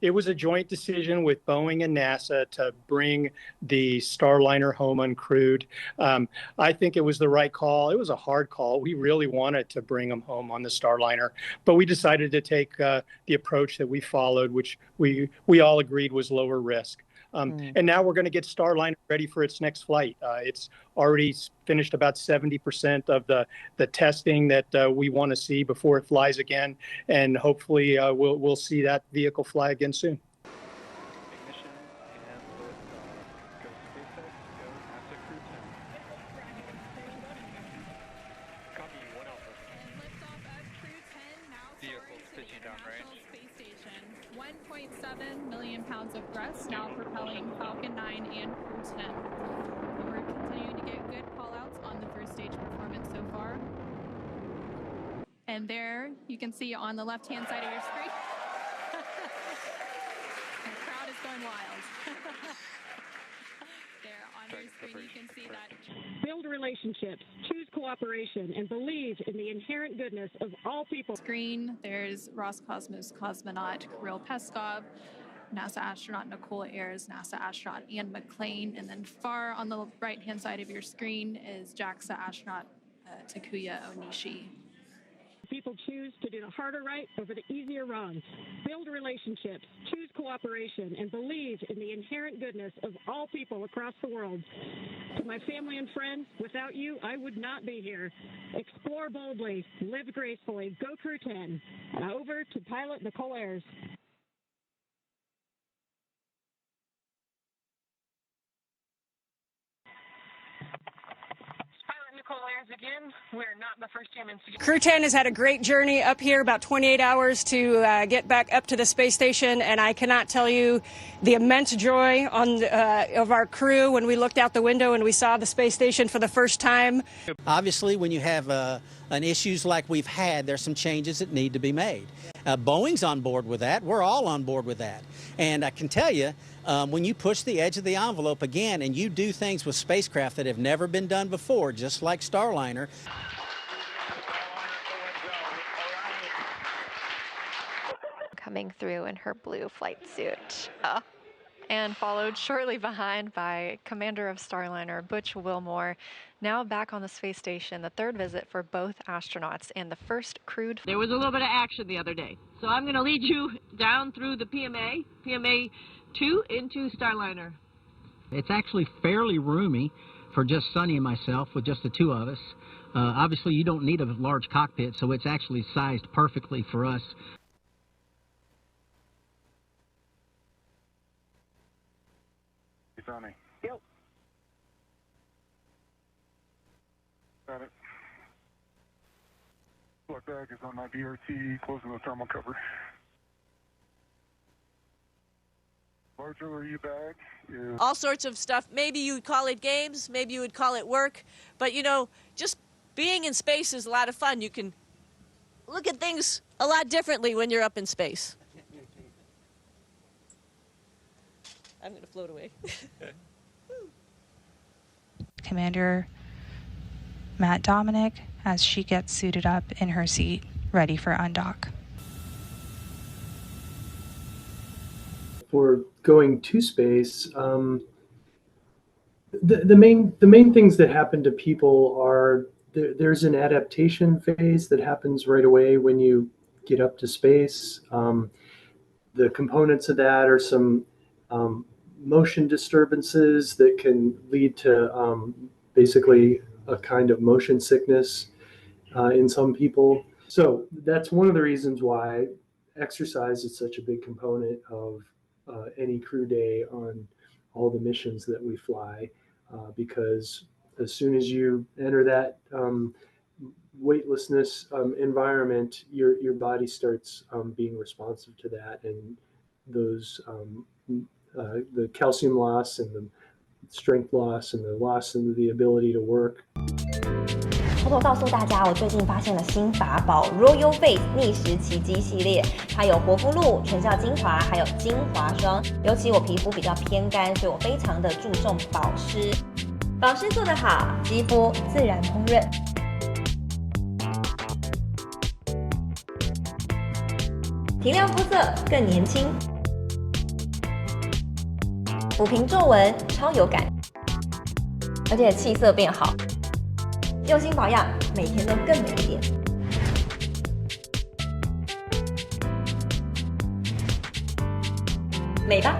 It was a joint decision with Boeing and NASA to bring the Starliner home uncrewed. I think it was the right call. It was a hard call. We really wanted to bring them home on the Starliner, but we decided to take the approach that we followed, which we all agreed was lower risk. And now we're going to get Starliner ready for its next flight. It's already finished about 70% of the testing that we want to see before it flies again, and hopefully we'll see that vehicle fly again soon. Of thrust now propelling Falcon 9 and Crew 10. And we're continuing to get good call-outs on the first stage performance so far. And there you can see on the left-hand side of your screen, the crowd is going wild. There on your screen you can see that. Build relationships, choose cooperation, and believe in the inherent goodness of all people. Screen, there's Roscosmos cosmonaut Kirill Peskov, NASA astronaut Nicole Ayers, NASA astronaut Ian McLean, and then far on the right-hand side of your screen is JAXA astronaut Takuya Onishi. People choose to do the harder right over the easier wrong. Build relationships, choose cooperation, and believe in the inherent goodness of all people across the world. To my family and friends, without you, I would not be here. Explore boldly, live gracefully, go Crew 10. And over to pilot Nicole Ayers. Again, we're not the first humans to get. Crew 10 has had a great journey up here, about 28 hours to get back up to the space station, and I cannot tell you the immense joy of our crew when we looked out the window and we saw the space station for the first time. Obviously, when you have an issues like we've had, there's some changes that need to be made. Boeing's on board with that. We're all on board with that. And I can tell you, when you push the edge of the envelope again and you do things with spacecraft that have never been done before, just like Starliner. Coming through in her blue flight suit. And followed shortly behind by Commander of Starliner, Butch Wilmore, now back on the space station, the third visit for both astronauts and the first crewed. There was a little bit of action the other day, so I'm going to lead you down through the PMA 2 into Starliner. It's actually fairly roomy for just Sonny and myself, with just the two of us. Obviously, you don't need a large cockpit, so it's actually sized perfectly for us. Sonny. Yep. Got it. Plug bag is on my BRT, closing the thermal cover. Larger RU bag is... All sorts of stuff. Maybe you would call it games, maybe you would call it work, but you know, just being in space is a lot of fun. You can look at things a lot differently when you're up in space. I'm going to float away. Commander Matt Dominic as she gets suited up in her seat, ready for undock. For going to space, the main things that happen to people are there's an adaptation phase that happens right away when you get up to space. The components of that are some motion disturbances that can lead to basically a kind of motion sickness in some people. So that's one of the reasons why exercise is such a big component of any crew day on all the missions that we fly, because as soon as you enter that weightlessness environment, your body starts being responsive to that, and those the calcium loss and the strength loss and the loss in the ability to work. 偷偷告诉大家，我最近发现了新法宝 Royal Face 逆时奇迹系列，它有活肤露、全效精华，还有精华霜。尤其我皮肤比较偏干，所以我非常的注重保湿。保湿做得好，肌肤自然烹润。提亮肤色更年轻。抚平皱纹超有感，而且气色变好。用心保养，每天都更美一点。美吧。